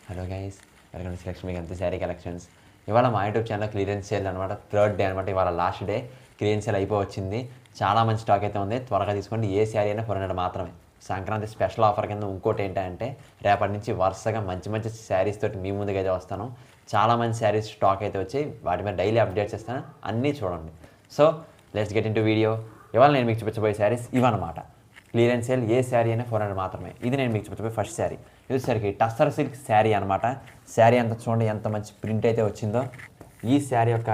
Hello guys, welcome to Lakshmi Ganti sari collections. ఇవాళ మా YouTube channel clearance sale అనమాట. థర్డ్ డే అనమాట. ఇవాళ లాస్ట్ డే క్లియరెన్స్ సేల్ అయిపోయి వచ్చింది. చాలా మంచి స్టాక్ అయితే ఉంది. త్వరగా తీసుకోండి. ఏ శారీ అయినా 400 మాత్రమే. సంక్రాంతి స్పెషల్ ఆఫర్ కింద ఇంకోటి ఏంటంటే రేపటి నుంచి వరుసగా మంచి మంచి శారీస్ తోటి మీ ముందుకు అయితే వస్తాను. చాలా మంచి శారీస్ స్టాక్ అయితే వచ్చి వాటి మీద డైలీ అప్డేట్స్ ఇస్తాను. అన్నీ చూడండి. So let's get in to video. ఇవాళ నేను మీకు చూపించబోయే శారీస్ ఇవన్నమాట. క్లియరెన్స్ సేల్ ఏ శారీ అయినా 400 మాత్రమే. ఇది నేను మీకు చూపించబోయే ఫస్ట్ శారీ. ఇది వచ్చేసరికి టస్సర్ సిల్క్ శారీ అనమాట. శారీ అంతా చూడండి ఎంత మంచి ప్రింట్ అయితే వచ్చిందో. ఈ శారీ యొక్క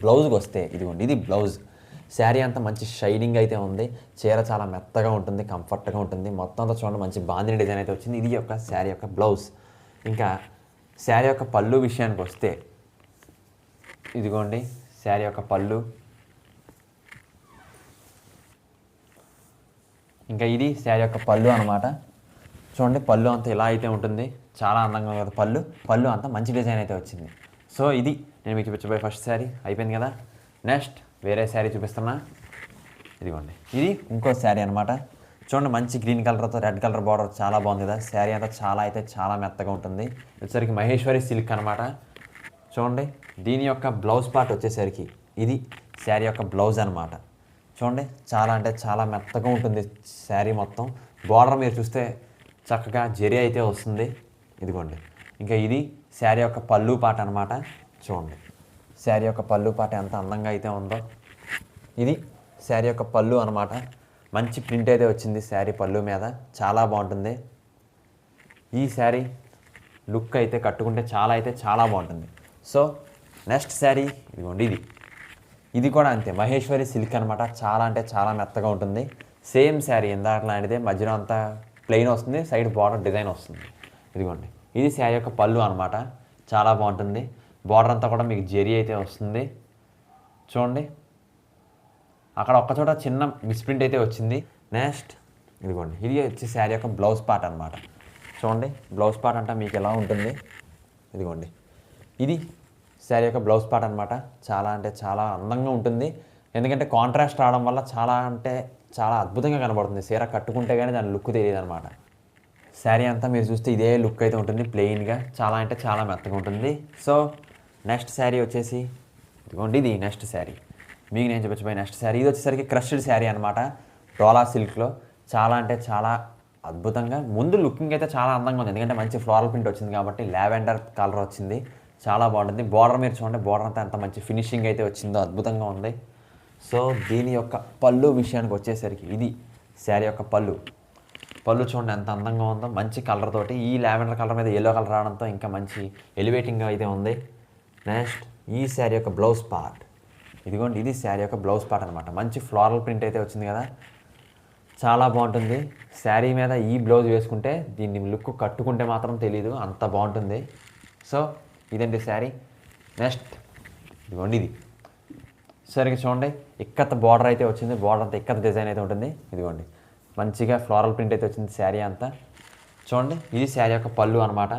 బ్లౌజ్కి వస్తే ఇదిగోండి, ఇది బ్లౌజ్. శారీ అంతా మంచి షైనింగ్ అయితే ఉంది. చీర చాలా మెత్తగా ఉంటుంది, కంఫర్ట్గా ఉంటుంది. మొత్తం అంతా చూడండి మంచి బాందిని డిజైన్ అయితే వచ్చింది. ఇది యొక్క శారీ యొక్క బ్లౌజ్. ఇంకా శారీ యొక్క పళ్ళు విషయానికి వస్తే ఇదిగోండి శారీ యొక్క పళ్ళు. ఇంకా ఇది శారీ యొక్క పళ్ళు అనమాట. చూడండి పళ్ళు అంతా ఇలా అయితే ఉంటుంది. చాలా అందంగా ఉంది పళ్ళు అంతా మంచి డిజైన్ అయితే వచ్చింది. సో ఇది నేను మీకు చూపించబోయే ఫస్ట్ శారీ అయిపోయింది కదా. నెక్స్ట్ వేరే శారీ చూపిస్తున్నా. ఇదిగోండి, ఇది ఇంకో శారీ అనమాట. చూడండి మంచి గ్రీన్ కలర్తో రెడ్ కలర్ బార్డర్ చాలా బాగుంది కదా. శారీ అంతా చాలా మెత్తగా ఉంటుంది. వచ్చేసరికి మహేశ్వరి సిల్క్ అనమాట. చూడండి దీని యొక్క బ్లౌజ్ పార్ట్ వచ్చేసరికి ఇది శారీ యొక్క బ్లౌజ్ అనమాట. చూడండి చాలా మెత్తగా ఉంటుంది శారీ మొత్తం. బార్డర్ మీరు చూస్తే చక్కగా జరీ అయితే వస్తుంది. ఇదిగోండి, ఇంకా ఇది శారీ యొక్క పళ్ళు పాట అనమాట. చూడండి శారీ యొక్క పళ్ళు పాట ఎంత అందంగా అయితే ఉందో. ఇది శారీ యొక్క పళ్ళు అనమాట. మంచి ప్రింట్ అయితే వచ్చింది శారీ పళ్ళు మీద, చాలా బాగుంటుంది. ఈ శారీ లుక్ అయితే కట్టుకుంటే చాలా బాగుంటుంది. సో నెక్స్ట్ శారీ ఇదిగోండి, ఇది కూడా అంతే మహేశ్వరి సిల్క్ అనమాట. చాలా మెత్తగా ఉంటుంది. సేమ్ శారీ ఇందాక లాంటిదే, మధ్యలో అంతా ప్లెయిన్ వస్తుంది, సైడ్ బార్డర్ డిజైన్ వస్తుంది. ఇదిగోండి, ఇది శారీ యొక్క పళ్ళు అనమాట. చాలా బాగుంటుంది. బార్డర్ అంతా కూడా మీకు జెరీ అయితే వస్తుంది. చూడండి అక్కడ ఒక్కచోట చిన్న మిస్ప్రింట్ అయితే వచ్చింది. నెక్స్ట్ ఇదిగోండి, ఇది వచ్చి శారీ యొక్క బ్లౌజ్ పార్ట్ అనమాట. చూడండి బ్లౌజ్ పార్ట్ అంటే మీకు ఎలా ఉంటుంది. ఇదిగోండి, ఇది శారీ యొక్క బ్లౌజ్ పార్ట్ అనమాట. చాలా అందంగా ఉంటుంది. ఎందుకంటే కాంట్రాస్ట్ రావడం వల్ల చాలా అద్భుతంగా కనబడుతుంది. చీర కట్టుకుంటే కానీ దాని లుక్ తెలియదు అనమాట. శారీ అంతా మీరు చూస్తే ఇదే లుక్ అయితే ఉంటుంది, ప్లెయిన్గా. చాలా మెత్తగా ఉంటుంది. సో నెక్స్ట్ శారీ వచ్చేసి ఇదిగోండి, ఇది నెక్స్ట్ శారీ మీకు నేను చూపించబోయే నెక్స్ట్ శారీ. ఇది వచ్చేసరికి క్రష్డ్ శారీ అనమాట. డోలా సిల్క్లో చాలా అద్భుతంగా ముందు లుకింగ్ అయితే చాలా అందంగా ఉంది. ఎందుకంటే మంచి ఫ్లోరల్ ప్రింట్ వచ్చింది కాబట్టి లావెండర్ కలర్ వచ్చింది. చాలా బాగుంటుంది. బార్డర్ మీరు చూడండి, బార్డర్ అంతా ఎంత మంచి ఫినిషింగ్ అయితే వచ్చిందో, అద్భుతంగా ఉంది. సో దీని యొక్క పళ్ళు విషయానికి వచ్చేసరికి ఇది శారీ యొక్క పళ్ళు చూడండి ఎంత అందంగా ఉందో. మంచి కలర్ తోటి ఈ లావెండర్ కలర్ మీద ఎల్లో కలర్ రావడంతో ఇంకా మంచి ఎలివేటింగ్గా అయితే ఉంది. నెక్స్ట్ ఈ శారీ యొక్క బ్లౌజ్ పార్ట్. ఇదిగోండి, ఇది శారీ యొక్క బ్లౌజ్ పార్ట్ అనమాట. మంచి ఫ్లోరల్ ప్రింట్ అయితే వచ్చింది కదా, చాలా బాగుంటుంది. శారీ మీద ఈ బ్లౌజ్ వేసుకుంటే దీన్ని లుక్ కట్టుకుంటే మాత్రం తెలీదు, అంత బాగుంటుంది. సో ఇదండి శారీ. నెక్స్ట్ ఇదిగోండి, ఇది సరిగ్గా చూడండి ఇక్కత బార్డర్ అయితే వచ్చింది. బార్డర్ అంతా ఇక్కత డిజైన్ అయితే ఉంటుంది. ఇదిగోండి మంచిగా ఫ్లోరల్ ప్రింట్ అయితే వచ్చింది శారీ అంతా. చూడండి ఇది శారీ యొక్క పళ్ళు అనమాట.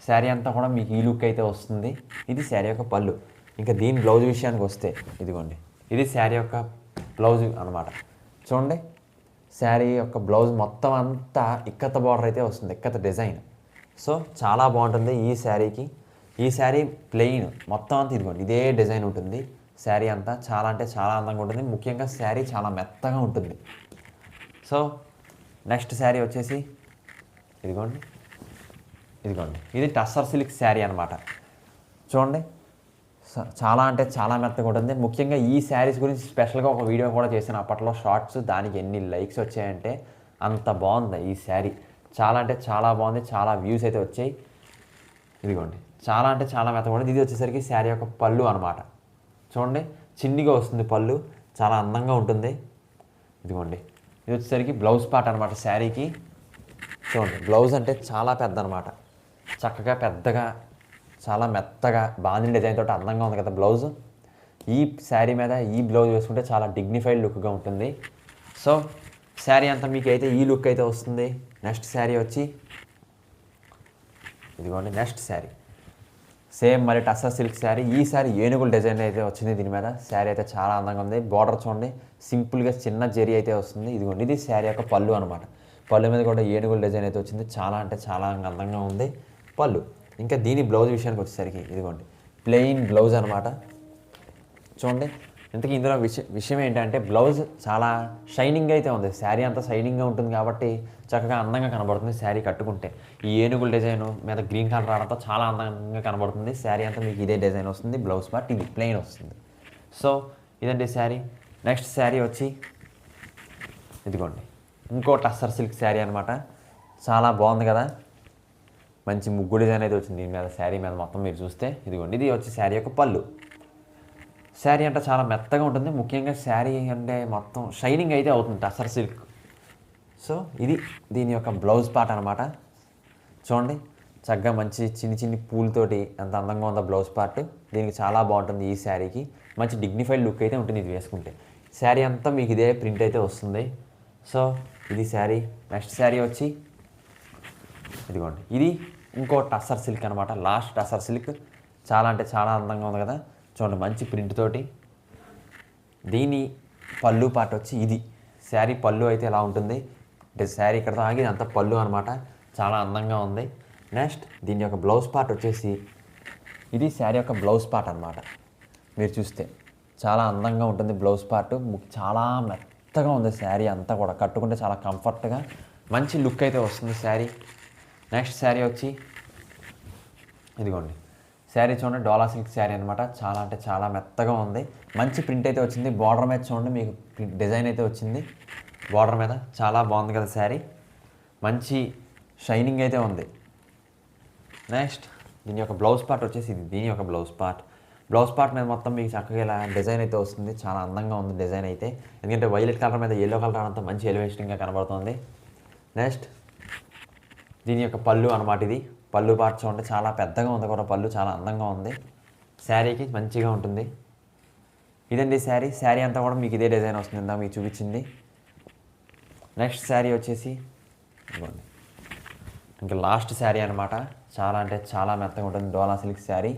శారీ అంతా కూడా మీకు ఈ లుక్ అయితే వస్తుంది. ఇది శారీ యొక్క పళ్ళు. ఇంకా దీని బ్లౌజ్ విషయానికి వస్తే ఇదిగోండి, ఇది శారీ యొక్క బ్లౌజ్ అనమాట. చూడండి శారీ యొక్క బ్లౌజ్ మొత్తం అంతా ఇక్కత బార్డర్ అయితే వస్తుంది, ఇక్కత డిజైన్. సో చాలా బాగుంటుంది ఈ శారీకి. ఈ శారీ ప్లెయిన్ మొత్తం అంతా ఇదిగోండి ఇదే డిజైన్ ఉంటుంది. శారీ అంతా చాలా అందంగా ఉంటుంది. ముఖ్యంగా శారీ చాలా మెత్తగా ఉంటుంది. సో నెక్స్ట్ శారీ వచ్చేసి ఇదిగోండి, ఇది టస్సర్ సిల్క్ శారీ అనమాట. చూడండి చాలా మెత్తగా ఉంటుంది. ముఖ్యంగా ఈ శారీస్ గురించి స్పెషల్గా ఒక వీడియో కూడా చేశాను అప్పట్లో, షార్ట్స్. దానికి ఎన్ని లైక్స్ వచ్చాయంటే అంత బాగుంది ఈ శారీ. చాలా బాగుంది. చాలా వ్యూస్ అయితే వచ్చాయి. ఇదిగోండి చాలా మెత్తగా ఉంటుంది. ఇది వచ్చేసరికి శారీ యొక్క పళ్ళు అనమాట. చూడండి చిన్నిగా వస్తుంది పళ్ళు, చాలా అందంగా ఉంటుంది. ఇదిగోండి, ఇది వచ్చేసరికి బ్లౌజ్ పార్ట్ అనమాట శారీకి. చూడండి బ్లౌజ్ అంటే చాలా పెద్ద అనమాట. చక్కగా పెద్దగా చాలా మెత్తగా బాందిని డిజైన్ తోటి అందంగా ఉంది కదా బ్లౌజ్. ఈ శారీ మీద ఈ బ్లౌజ్ వేసుకుంటే చాలా డిగ్నిఫైడ్ లుక్గా ఉంటుంది. సో శారీ అంతా మీకు అయితే ఈ లుక్ అయితే వస్తుంది. నెక్స్ట్ శారీ వచ్చి ఇదిగోండి, నెక్స్ట్ శారీ సేమ్ మరి టస్సర్ సిల్క్ శారీ. ఈ శారీ ఏనుగుల డిజైన్ అయితే వచ్చింది దీని మీద. శారీ అయితే చాలా అందంగా ఉంది. బార్డర్ చూడండి సింపుల్గా చిన్న జరీ అయితే వస్తుంది. ఇదిగోండి, ఇది శారీ యొక్క పళ్ళు అనమాట. పళ్ళు మీద కూడా ఏనుగుల డిజైన్ అయితే వచ్చింది. చాలా అంటే చాలా అందంగా ఉంది. పళ్ళు. ఇంకా దీని బ్లౌజ్ విషయానికి వచ్చేసరికి ఇదిగోండి ప్లెయిన్ బ్లౌజ్ అనమాట. చూడండి ఇంతకీ ఇందులో విషయం ఏంటంటే బ్లౌజ్ చాలా షైనింగ్ అయితే ఉంది. శారీ అంతా షైనింగ్గా ఉంటుంది కాబట్టి చక్కగా అందంగా కనబడుతుంది శారీ కట్టుకుంటే. ఈ ఏనుగుల డిజైన్ మీద గ్రీన్ కలర్ రావడంతో చాలా అందంగా కనబడుతుంది. శారీ అంతా మీకు ఇదే డిజైన్ వస్తుంది. బ్లౌజ్ పార్ట్ ఇది ప్లెయిన్ వస్తుంది. సో ఇదండి శారీ. నెక్స్ట్ శారీ వచ్చి ఇదిగోండి ఇంకో టస్సర్ సిల్క్ శారీ అనమాట. చాలా బాగుంది కదా, మంచి ముగ్గు డిజైన్ అయితే వచ్చింది దీని మీద. శారీ మీద మొత్తం మీరు చూస్తే ఇదిగోండి ఇది వచ్చి శారీ యొక్క పళ్ళు. శారీ అంటే చాలా మెత్తగా ఉంటుంది. ముఖ్యంగా శారీ అంటే మొత్తం షైనింగ్ అయితే అవుతుంది టస్సర్ సిల్క్. సో ఇది దీని యొక్క బ్లౌజ్ పార్ట్ అనమాట. చూడండి చక్కగా మంచి చిన్ని పూలతోటి ఎంత అందంగా ఉందో బ్లౌజ్ పార్ట్. దీనికి చాలా బాగుంటుంది. ఈ శారీకి మంచి డిగ్నిఫైడ్ లుక్ అయితే ఉంటుంది ఇది వేసుకుంటే. శారీ అంతా మీకు ఇదే ప్రింట్ అయితే వస్తుంది. సో ఇది శారీ. నెక్స్ట్ శారీ వచ్చి ఇదిగోండి ఇది ఇంకో టస్సర్ సిల్క్ అనమాట. లాస్ట్ టస్సర్ సిల్క్ చాలా అంటే చాలా అందంగా ఉంది కదా. చూడండి మంచి ప్రింట్ తోటి. దీని పళ్ళు పార్ట్ వచ్చి ఇది శారీ పళ్ళు అయితే ఎలా ఉంటుంది అంటే శారీ ఇక్కడతో ఆగి అంత పళ్ళు అనమాట. చాలా అందంగా ఉంది. నెక్స్ట్ దీని యొక్క బ్లౌజ్ పార్ట్ వచ్చేసి ఇది శారీ యొక్క బ్లౌజ్ పార్ట్ అనమాట. మీరు చూస్తే చాలా అందంగా ఉంటుంది బ్లౌజ్ పార్ట్. చాలా మెత్తగా ఉంది శారీ అంతా కూడా. కట్టుకుంటే చాలా కంఫర్ట్గా మంచి లుక్ అయితే వస్తుంది శారీ. నెక్స్ట్ శారీ వచ్చి ఇదిగోండి శారీ చూడండి డోలా సిల్క్ శారీ అనమాట. చాలా అంటే చాలా మెత్తగా ఉంది. మంచి ప్రింట్ అయితే వచ్చింది. బార్డర్ మీద చూడండి మీకు డిజైన్ అయితే వచ్చింది బార్డర్ మీద. చాలా బాగుంది కదా శారీ. మంచి షైనింగ్ అయితే ఉంది. నెక్స్ట్ దీని యొక్క బ్లౌజ్ పార్ట్ వచ్చేసి ఇది దీని యొక్క బ్లౌజ్ పార్ట్. బ్లౌజ్ పార్ట్ మీద మొత్తం మీకు చక్కగా ఇలా డిజైన్ అయితే వస్తుంది. చాలా అందంగా ఉంది డిజైన్ అయితే. ఎందుకంటే వైలెట్ కలర్ మీద ఎల్లో కలర్ అంతా మంచి ఎలివేషన్గా కనబడుతుంది. నెక్స్ట్ దీని యొక్క పళ్ళు అనమాట. ఇది పళ్ళు పార్ట్ చూడండి చాలా పెద్దగా ఉంది కూడా. పళ్ళు చాలా అందంగా ఉంది. శారీకి మంచిగా ఉంటుంది. ఇదండి శారీ. శారీ అంతా కూడా మీకు ఇదే డిజైన్ వస్తుంది ఇందా మీకు చూపించింది. నెక్స్ట్ శారీ వచ్చేసి ఇదిగోండి ఇంకా లాస్ట్ శారీ అనమాట. చాలా అంటే చాలా మెత్తగా ఉంటుంది డోలా సిల్క్ శారీ.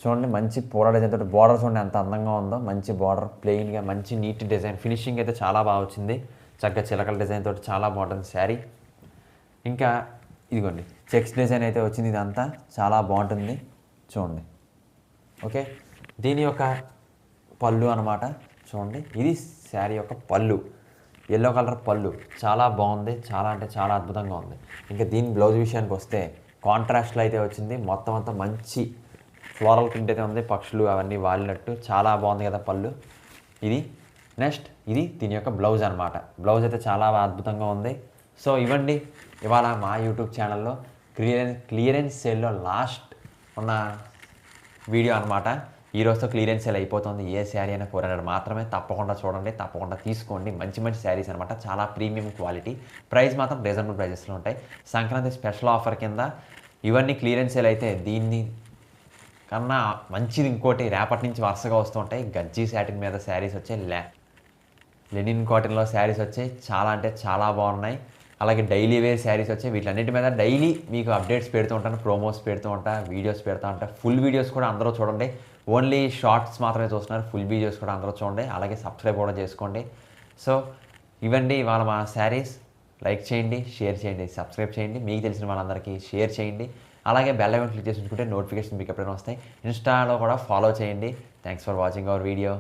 చూడండి మంచి పూల డిజైన్ తోటి బార్డర్ చూడండి ఎంత అందంగా ఉందో. మంచి బార్డర్ ప్లెయిన్గా మంచి నీట్ డిజైన్. ఫినిషింగ్ అయితే చాలా బాగా వచ్చింది. చక్కగా చిలకల డిజైన్ తోటి చాలా బాగుంటుంది శారీ. ఇంకా ఇదిగోండి చెక్స్ డిజైన్ అయితే వచ్చింది. ఇదంతా చాలా బాగుంటుంది చూడండి. ఓకే దీని యొక్క పళ్ళు అనమాట. చూడండి ఇది శారీ యొక్క పళ్ళు. ఎల్లో కలర్ పళ్ళు చాలా బాగుంది. చాలా అంటే చాలా అద్భుతంగా ఉంది. ఇంకా దీని బ్లౌజ్ విషయానికి వస్తే కాంట్రాస్ట్లో అయితే వచ్చింది. మొత్తం అంతా మంచి ఫ్లోరల్ ప్రింట్ అయితే ఉంది. పక్షులు అవన్నీ వాలినట్టు చాలా బాగుంది కదా పళ్ళు ఇది. నెక్స్ట్ ఇది దీని యొక్క బ్లౌజ్ అనమాట. బ్లౌజ్ అయితే చాలా అద్భుతంగా ఉంది. సో ఇవ్వండి ఇవాళ మా యూట్యూబ్ ఛానల్లో క్లియరెన్స్ సేల్లో లాస్ట్ ఉన్న వీడియో అనమాట. ఈ రోజుతో క్లియరెన్స్ సేల్ అయిపోతుంది. ఏ శారీ అయినా 400 మాత్రమే. తప్పకుండా చూడండి, తప్పకుండా తీసుకోండి. మంచి మంచి శారీస్ అనమాట. చాలా ప్రీమియం క్వాలిటీ. ప్రైస్ మాత్రం రీజనబుల్ ప్రైజెస్లో ఉంటాయి. సంక్రాంతి స్పెషల్ ఆఫర్ కింద ఇవన్నీ క్లియరెన్స్ సేల్ అయితే దీన్ని కన్నా మంచిది ఇంకోటి రేపటి నుంచి వరుసగా వస్తుంటాయి. గజ్జీ శాటిన్ మీద శారీస్ వచ్చాయి. లెనిన్ కాటన్లో శారీస్ వచ్చాయి. చాలా అంటే చాలా బాగున్నాయి. అలాగే డైలీ వేర్ శారీస్ వచ్చాయి. వీటన్నిటి మీద డైలీ మీకు అప్డేట్స్ పెడుతూ ఉంటాను, ప్రోమోస్ పెడుతూ ఉంటా, వీడియోస్ పెడుతూ ఉంటా. ఫుల్ వీడియోస్ కూడా అందరూ చూడండి. ఓన్లీ షార్ట్స్ మాత్రమే చూస్తున్నారు. ఫుల్ వీడియోస్ కూడా అందరూ చూడండి. అలాగే సబ్స్క్రైబ్ కూడా చేసుకోండి. సో ఇవ్వండి ఇవాళ మా శారీస్. లైక్ చేయండి, షేర్ చేయండి, సబ్స్క్రైబ్ చేయండి. మీకు తెలిసిన వాళ్ళందరికీ షేర్ చేయండి. అలాగే బెల్ ఐకాన్ క్లిక్ చేసి ఉంచుకుంటే నోటిఫికేషన్ మీకు ఎప్పుడైనా వస్తాయి. ఇన్స్టాలో కూడా ఫాలో చేయండి. Thanks for watching our video.